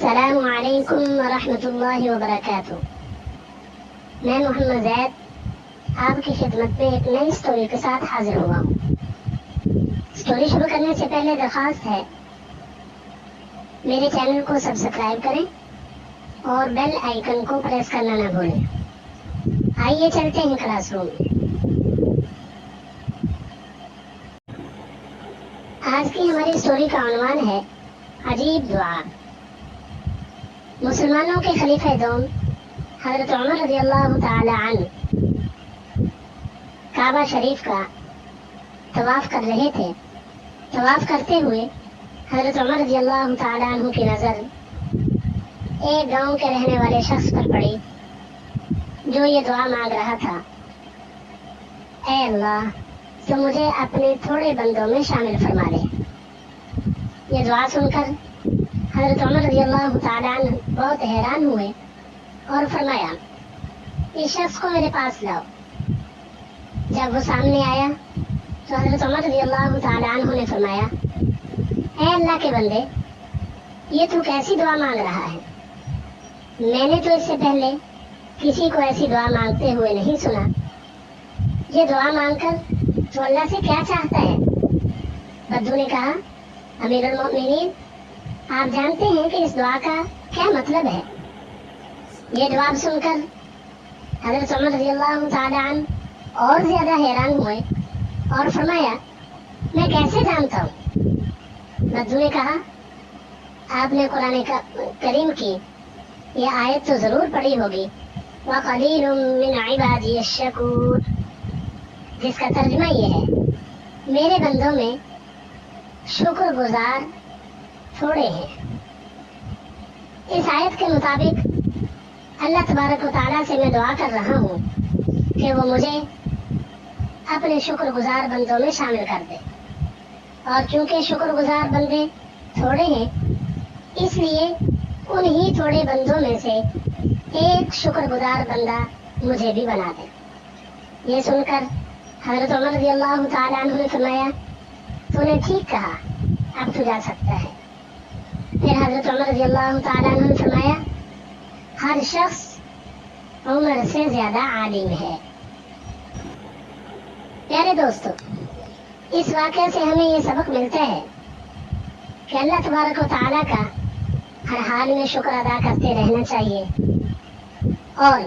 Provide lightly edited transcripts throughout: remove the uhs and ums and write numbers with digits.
السلام علیکم ورحمۃ اللہ وبرکاتہ۔ میں محمد زید آپ کی خدمت میں ایک نئی سٹوری کے ساتھ حاضر ہوا ہوں۔ سٹوری شروع کرنے سے پہلے درخواست ہے میرے چینل کو سبسکرائب کریں اور بیل آئیکن کو پریس کرنا نہ بھولیں۔ آئیے چلتے ہیں کلاس روم میں۔ آج کی ہماری سٹوری کا عنوان ہے عجیب دعا۔ مسلمانوں کے خلیفہ دوم حضرت عمر رضی اللہ تعالی عنہ کعبہ شریف کا طواف کر رہے تھے۔ طواف کرتے ہوئے حضرت عمر رضی اللہ تعالی عنہ کی نظر ایک گاؤں کے رہنے والے شخص پر پڑی جو یہ دعا مانگ رہا تھا، اے اللہ تو مجھے اپنے تھوڑے بندوں میں شامل فرما لے۔ یہ دعا سن کر حضرت عمر رضی اللہ تعالیٰ عنہ بہت حیران ہوئے اور فرمایا، اس شخص کو میرے پاس لاؤ۔ جب وہ سامنے آیا تو حضرت عمر رضی اللہ تعالیٰ عنہ نے فرمایا، اے اللہ کے بندے، یہ تو کیسی دعا مانگ رہا ہے؟ میں نے تو اس سے پہلے کسی کو ایسی دعا مانگتے ہوئے نہیں سنا۔ یہ دعا مانگ کر تو اللہ سے کیا چاہتا ہے؟ بدو نے کہا، امیر المؤمنین، آپ جانتے ہیں کہ اس دعا کا کیا مطلب ہے؟ یہ جواب سن کر حضرت عمر رضی اللہ تعالیٰ عنہ اور زیادہ حیران ہوئے اور فرمایا، میں کیسے جانتا ہوں؟ بدو نے کہا، آپ نے قرآن کریم کی یہ آیت تو ضرور پڑھی ہوگی، وَقَلِيلٌ مِّنْ عِبَادِيَ الشَّكُورُ، جس کا ترجمہ یہ ہے، میرے بندوں میں شکر گزار تھوڑے ہیں۔ اس آیت کے مطابق اللہ تبارک و تعالیٰ سے میں دعا کر رہا ہوں کہ وہ مجھے اپنے شکر گزار بندوں میں شامل کر دے، اور چونکہ شکر گزار بندے تھوڑے ہیں اس لیے انہی تھوڑے بندوں میں سے ایک شکر گزار بندہ مجھے بھی بنا دے۔ یہ سن کر حضرت عمر رضی اللہ تعالیٰ عنہ نے فرمایا، تو نے ٹھیک کہا، اب تو جا سکتا ہے۔ پھر حضرت عمر رضی اللہ تعالیٰ عنہ نے فرمایا، ہر شخص عمر سے زیادہ عالم ہے۔ پیارے دوستو، اس واقعے سے ہمیں یہ سبق ملتا ہے کہ اللہ تبارک و تعالیٰ کا ہر حال میں شکر ادا کرتے رہنا چاہیے، اور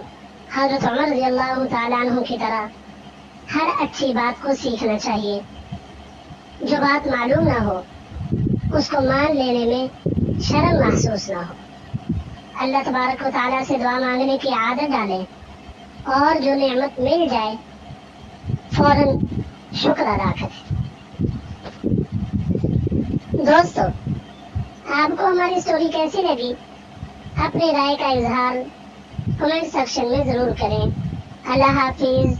حضرت عمر رضی اللہ تعالیٰ عنہ کی طرح ہر اچھی بات کو سیکھنا چاہیے۔ جو بات معلوم نہ ہو اس کو مان لینے میں شرم محسوس نہ ہو۔ اللہ تبارک و تعالیٰ سے دعا مانگنے کی عادت ڈالیں، اور جو نعمت مل جائے فوراً شکر ادا کریں۔ دوستو، آپ کو ہماری سٹوری کیسی لگی؟ اپنی رائے کا اظہار کمنٹ سیکشن میں ضرور کریں۔ اللہ حافظ۔